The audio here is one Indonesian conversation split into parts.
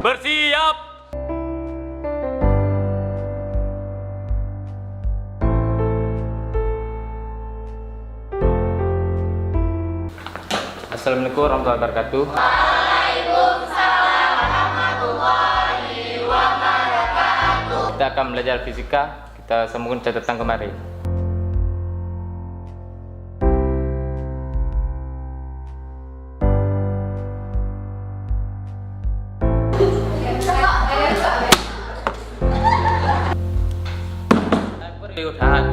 Bersiap. Assalamualaikum warahmatullahi wabarakatuh. Waalaikumsalam warahmatullahi wabarakatuh. Kita akan belajar fisika. Kita sambungkan catatan kemarin. Perlihat.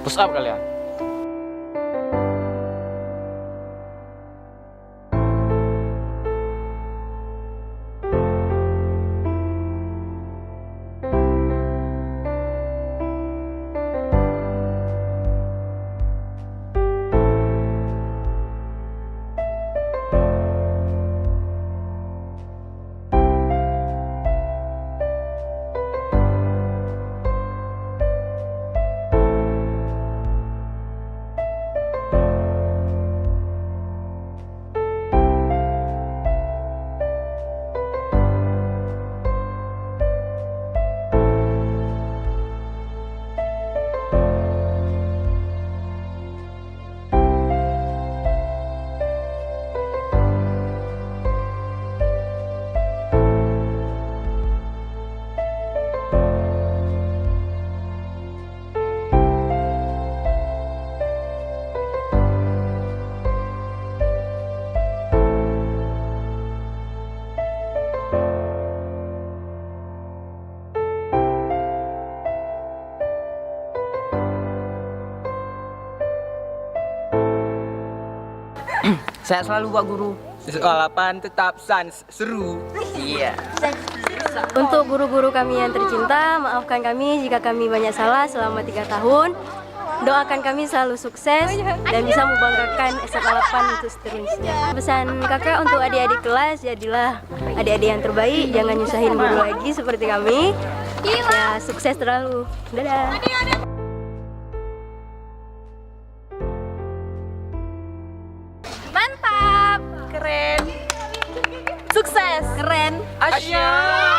Push up kalian. Saya selalu Pak Guru. Balapan tetap sans seru. Iya. Untuk guru-guru kami yang tercinta, maafkan kami jika kami banyak salah selama 3 tahun. Doakan kami selalu sukses dan bisa membanggakan SMA 8 untuk seterusnya. Pesan kakak untuk adik-adik kelas, jadilah adik-adik yang terbaik, jangan nyusahin guru lagi seperti kami. Ya, sukses terlalu. Dadah. Mantap, keren, sukses, keren, Asyik.